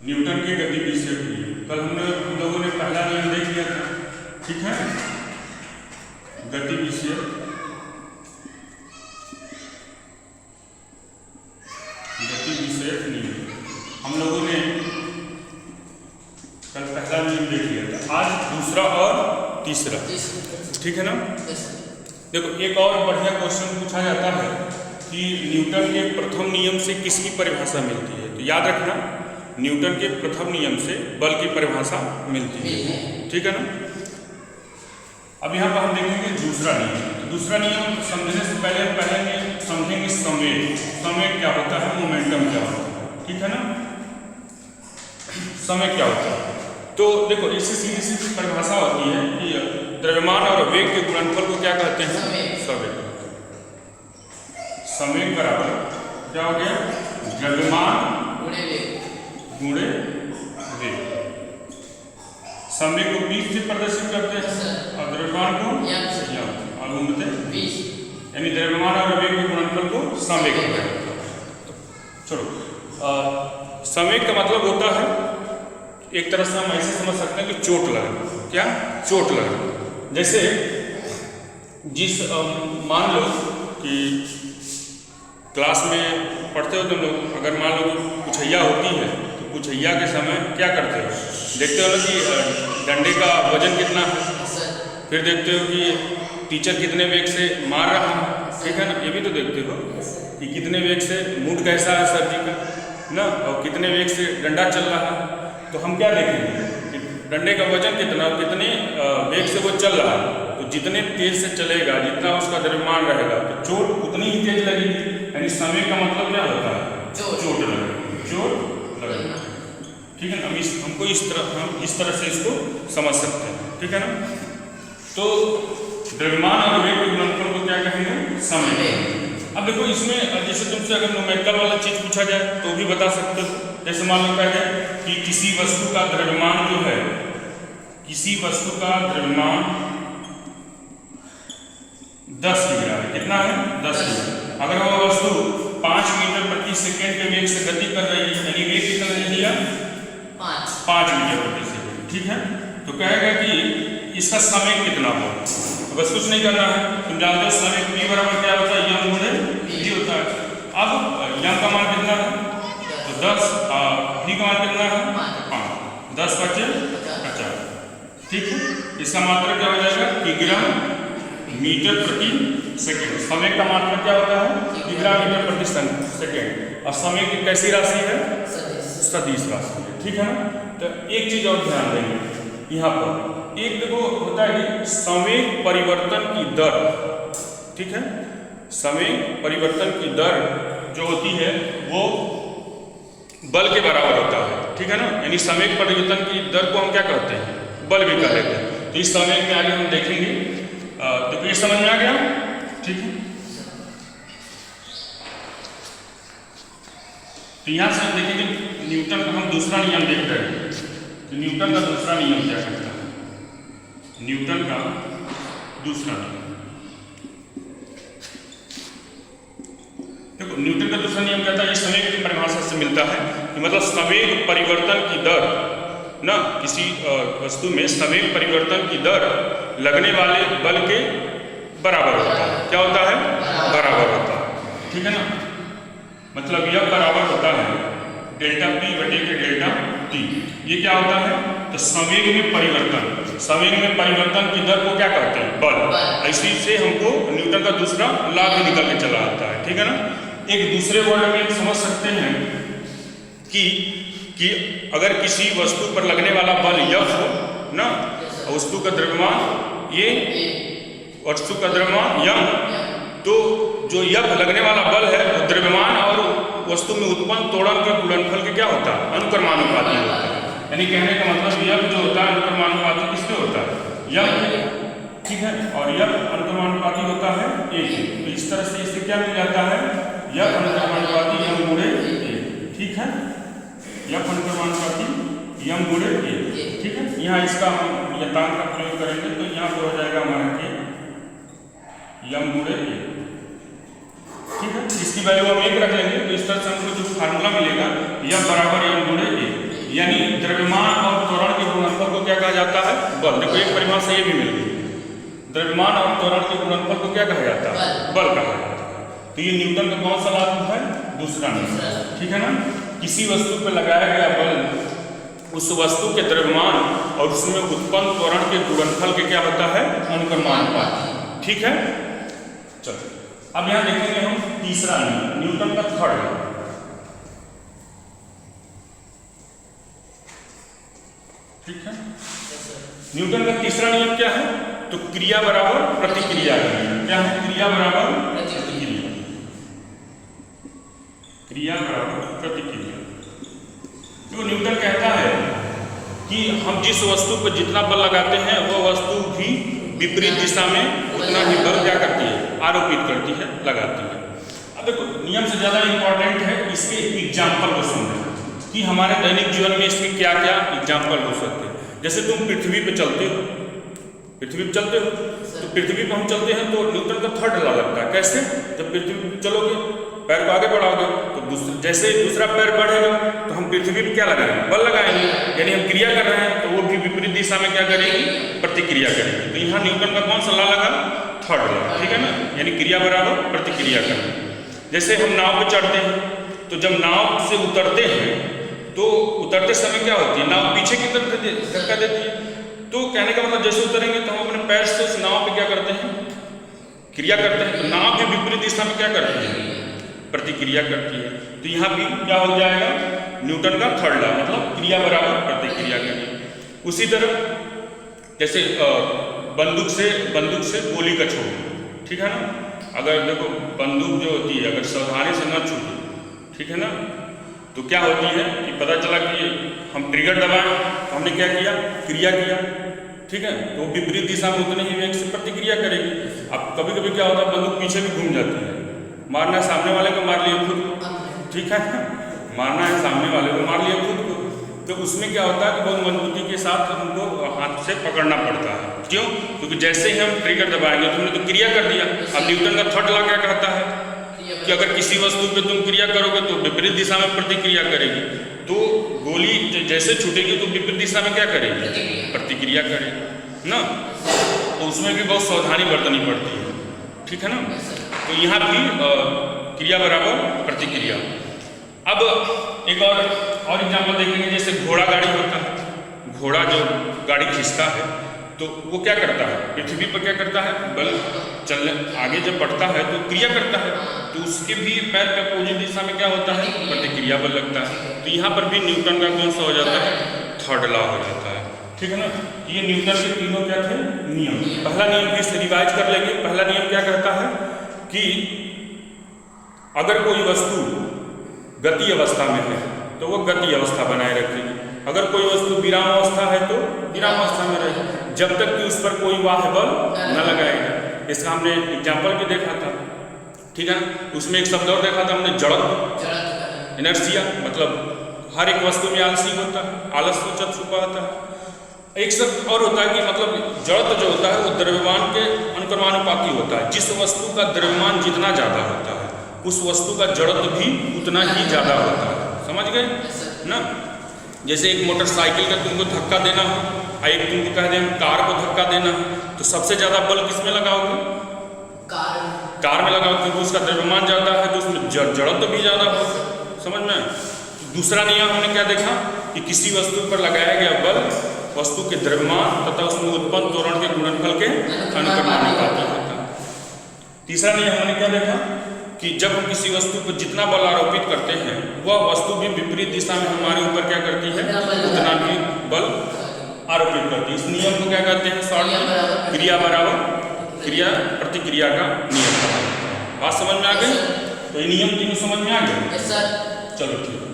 Newton के गति विषय के लिए कल हम लोगों ने पहला नियम देख लिया था, ठीक है। गति विषय नियम हम लोगों ने कल पहला नियम देख लिया था। आज दूसरा और तीसरा, ठीक है ना। देखो एक और बढ़िया क्वेश्चन पूछा जाता है कि न्यूटन के प्रथम नियम से किसकी परिभाषा मिलती है। तो याद रखना, न्यूटन के प्रथम नियम से बल की परिभाषा मिलती है, ठीक है ना। अब यहाँ पर हम देखेंगे दूसरा नियम। तो दूसरा नियम समझने से पहले समझेंगे समय क्या होता है, मोमेंटम क्या होता है, ठीक है ना। समय क्या होता है, तो देखो इससे सीधी सी परिभाषा होती है कि द्रव्यमान और वेग के गुणनफल को क्या कहते हैं, समय। समय बराबर क्या हो गया, द्रव्यमान गुणे वेग। समय को b से प्रदर्शित करते हैं और द्रव्यमान को और घूमते, यानी द्रव्यमान और वेग के गुणनफल को समय कहते हैं। चलो समय का मतलब होता है, एक तरह से हम ऐसे समझ सकते हैं कि चोट लगना। क्या चोट लगना, जैसे जिस मान लो कि क्लास में पढ़ते हो तुम लोग, अगर मान लो कुछैया होती है तो कुछैया के समय क्या करते हो, देखते हो ना कि डंडे का वजन कितना है, फिर देखते हो कि टीचर कितने वेग से मार रहा है, ठीक है ना। ये भी तो देखते हो कि कितने वेग से मूड कैसा है सर जी का ना, और कितने वेग से डंडा चल रहा है। तो हम क्या देखेंगे कि डंडे का वजन कितना, कितने वेग से वो चल रहा है। तो जितने तेज से चलेगा, जितना उसका द्रव्यमान रहेगा, तो चोट उतनी ही तेज लगेगी। यानी समय का मतलब क्या होता है, चोट लगेगी, चोट लगेगी, ठीक है ना। हमको हम इस तरह से इसको समझ सकते हैं, ठीक है ना। तो द्रव्यमान और वेग के गुणनफल को क्या कहेंगे, समय। अब देखो इसमें जैसे तुमसे अगर न्यूमेरिकल वाला चीज पूछा जाए तो भी बता सकते हो। जैसे मान लो कह जाए कि किसी वस्तु का द्रव्यमान जो है, किसी वस्तु का द्रव्यमान 10 किग्रा है। कितना है, 10 किग्रा। अगर वह वस्तु 5 मीटर प्रति सेकेंड के वेग से गति कर रही है, यानी वेग कितना दे दिया, 5 मीटर प्रति सेकेंड, ठीक है। तो कहेगा कि इसका समय कितना हो, बस कुछ नहीं करना है। तुम जानते हो समय p बराबर क्या होता है, यम गुणे v होता है। अब यम का मान कितना है, तो 10, v का मान कितना है, 5, 10 × 50, ठीक है। इसका मात्रक क्या हो जाएगा, किग्रा मीटर प्रति सेकेंड। समय का मात्रक क्या होता है, किग्रा मीटर प्रति सेकेंड। और समय की कैसी राशि है, सदिश राशि है, ठीक है ना। तो एक चीज और ध्यान देंगे यहाँ पर, एक देखो होता है कि समय परिवर्तन की दर, ठीक है। समय परिवर्तन की दर जो होती है वो बल के बराबर होता है, ठीक है ना। यानी समय परिवर्तन की दर को हम क्या कहते हैं, बल भी कह लेते हैं। तो इस समय में आगे हम देखेंगे। तो ये समझ में आ गया, ठीक है। तो यहाँ से हम देखेंगे न्यूटन का हम दूसरा नियम देख रहे हैं। तो न्यूटन का दूसरा नियम क्या कहता है, न्यूटन का दूसरा नियम। देखो न्यूटन का दूसरा नियम कहता है, ये समय की परिभाषा से मिलता है कि मतलब संवेग परिवर्तन की दर ना, किसी वस्तु में संवेग परिवर्तन की दर लगने वाले बल के बराबर होता है। क्या होता है, बराबर होता है, ठीक है ना। मतलब यह बराबर होता है डेल्टा p बटे के डेल्टा t। ये क्या होता है, तो संवेग में परिवर्तन, संवेग में परिवर्तन की दर को क्या कहते हैं, बल। इसी से हमको न्यूटन का दूसरा लॉ भी निकल के चला आता है, ठीक है ना। एक दूसरे वर्ड में समझ सकते हैं कि अगर किसी वस्तु पर लगने वाला बल F हो ना, वस्तु का द्रव्यमान ये, वस्तु का द्रव्यमान यम, तो जो F लगने वाला बल है वो द्रव्यमान और वस्तु में उत्पन्न त्वरण के गुणनफल के क्या होता है, अनुक्रमानुपाती होता है। यानी कहने का मतलब F जो होता है अनुक्रमानुपाती किसके होता है, यम, ठीक है। और F अनुक्रमानुपाती होता है a के। तो इस तरह से इससे क्या मिल जाता है, F अनुक्रमानुपाती यम गुणे a, ठीक है। F अनुक्रमानुपाती यम गुणे a, ठीक है। यहाँ इसका हम यतांक का प्रयोग करेंगे तो यहाँ पर हो जाएगा हमारा के यम गुणे a, ठीक है। इसकी वैल्यू हम 1 रख लेंगे। तो इस तरह से हमको जो फार्मूला मिलेगा, यम बराबर यम गुणे a, यानी द्रव्यमान और त्वरण के गुणनफल को क्या कहा जाता है? बल। देखो एक परिभाषा ये भी मिल गई, द्रव्यमान और त्वरण के गुणनफल को क्या कहा जाता है? बल कहा जाता है। तो ये न्यूटन का कौन सा लागू है? दूसरा नियम, ठीक है ना। किसी वस्तु पर लगाया गया बल उस वस्तु के द्रव्यमान और उसमें उत्पन्न त्वरण के गुणनफल के क्या होता है? अनुक्रमानुपाती, ठीक है। चलो अब यहां देखेंगे हम तीसरा नियम, न्यूटन का थर्ड लॉ, ठीक है। न्यूटन का तीसरा नियम क्या है? तो क्रिया बराबर प्रतिक्रिया का नियम। क्या है? क्रिया बराबर प्रतिक्रिया, क्रिया बराबर प्रतिक्रिया। जो न्यूटन कहता है कि हम जिस वस्तु पर जितना बल लगाते हैं वह वस्तु भी विपरीत दिशा में उतना ही बल क्या करती है? आरोपित करती है, लगाती है। अब देखो नियम से ज्यादा इंपॉर्टेंट है इसके एग्जाम्पल को समझना कि हमारे दैनिक जीवन में इसके क्या क्या एग्जाम्पल हो सकते हैं। जैसे तुम पृथ्वी पे चलते हो, पृथ्वी पे चलते हो, तो पृथ्वी पे हम चलते हैं तो न्यूटन का थर्ड लॉ लगता है। कैसे? जब पृथ्वी पे चलोगे, पैर को आगे बढ़ाओगे तो जैसे दूसरा पैर बढ़ेगा तो हम पृथ्वी पे क्या लगाएंगे? बल लगाएंगे। यानी हम क्रिया कर रहे हैं तो वो भी विपरीत दिशा में क्या करेगी? प्रतिक्रिया करेगी। तो यहाँ न्यूटन का कौन सा लॉ लगा? थर्ड लॉ, ठीक है ना। यानी क्रिया बराबर प्रतिक्रिया करना। जैसे हम नाव पे चढ़ते हैं तो जब नाव से उतरते हैं तो उतरते समय क्या होती है? नाव पीछे की तरफ धक्का देती है। तो कहने का मतलब जैसे उतरेंगे तो हम अपने पैर से उस नाव पे क्या करते हैं? क्रिया करते हैं। तो नाव भी विपरीत दिशा में क्या करती है? प्रतिक्रिया करती है। तो यहाँ भी क्या हो जाएगा? न्यूटन का थर्ड लॉ, मतलब क्रिया बराबर प्रतिक्रिया करनी। उसी तरह जैसे बंदूक से गोली का छोड़ना, ठीक है ना। अगर देखो बंदूक जो होती है अगर सावधानी से न छूटे, ठीक है ना, तो क्या होती है कि पता चला कि हम ट्रिगर दबाएं तो हमने क्या किया? क्रिया किया, ठीक है। तो विपरीत दिशा में उतने ही वेग से प्रतिक्रिया करेगी। अब कभी कभी क्या होता है बंदूक पीछे भी घूम जाती है। मारना है सामने वाले को, मार लिया खुद को, ठीक है। मारना है सामने वाले को, मार लिया खुद को। तो उसमें क्या होता है कि बहुत मजबूती के साथ हमको हाथ से पकड़ना पड़ता है। क्यों? क्योंकि जैसे ही हम ट्रिगर दबाएंगे तुमने तो क्रिया कर दिया। अब न्यूटन का थर्ड लॉ क्या कहता है कि अगर किसी वस्तु पे तुम क्रिया करोगे तो विपरीत दिशा में प्रतिक्रिया करेगी। तो गोली जैसे छूटेगी तो विपरीत दिशा में क्या करेगी? प्रतिक्रिया करेगी ना। तो उसमें भी बहुत सावधानी बरतनी पड़ती है, ठीक है ना। तो यहाँ भी क्रिया बराबर प्रतिक्रिया। अब एक और एग्जाम्पल देखेंगे। जैसे घोड़ा गाड़ी होता है, घोड़ा जो गाड़ी खींचता है तो वो क्या करता है? पृथ्वी पर क्या करता है? बल चलने आगे जब बढ़ता है तो क्रिया करता है। तो उसके भी पैर के अपोजिट दिशा में क्या होता है? प्रतिक्रिया बल लगता है। तो यहाँ पर भी न्यूटन का कौन सा हो जाता है? थर्ड लॉ हो जाता है, ठीक है ना। ये न्यूटन के तीनों क्या थे? नियम। पहला नियम भी इसे रिवाइज कर लेंगे। पहला नियम क्या कहता है कि अगर कोई वस्तु गति अवस्था में है तो वो गति अवस्था बनाए रखेगी। अगर कोई वस्तु विराम अवस्था है तो विराम अवस्था में रहेगी, जब तक कि उस पर कोई बाह्य बल न लगाएगा। इसका हमने एग्जाम्पल भी देखा था, ठीक है। उसमें एक शब्द और देखा था हमने, जड़त्व, इनर्शिया। मतलब हर एक वस्तु में आलसी होता है, आलस सोचा छुपा होता है। एक शब्द और होता है कि मतलब जड़त्व जो होता है वो द्रव्यमान के अनुक्रमानुपाती होता है। जिस वस्तु का द्रव्यमान जितना ज़्यादा होता है उस वस्तु का जड़त्व भी उतना ही ज़्यादा होता है। समझ गए ना। जैसे एक मोटरसाइकिल का तुमको धक्का देना हो और एक तुमको कह दें कार को धक्का देना हो तो सबसे ज़्यादा बल किस में लगाओगे? कार में लगाओगे, क्योंकि उसका द्रव्यमान ज़्यादा है तो उसमें जड़त्व भी ज़्यादा हो। समझ में? दूसरा नियम हमने क्या देखा कि किसी वस्तु पर लगाया गया बल वस्तु के द्रव्यमान तथा उसमें उत्पन्न त्वरण के गुणनफल के अनुक्रमानुपाती होता है। तीसरा नियम हमने क्या देखा कि जब हम किसी वस्तु पर जितना बल आरोपित करते हैं वह वस्तु भी विपरीत दिशा में हमारे ऊपर क्या करती है? उतना भी बल आरोपित करती है। इस नियम को क्या कहते हैं? शॉर्ट में क्रिया बराबर क्रिया प्रतिक्रिया का नियम। बात समझ में आ गई? तो ये नियम तीनों समझ में आ गए? चलो ठीक है।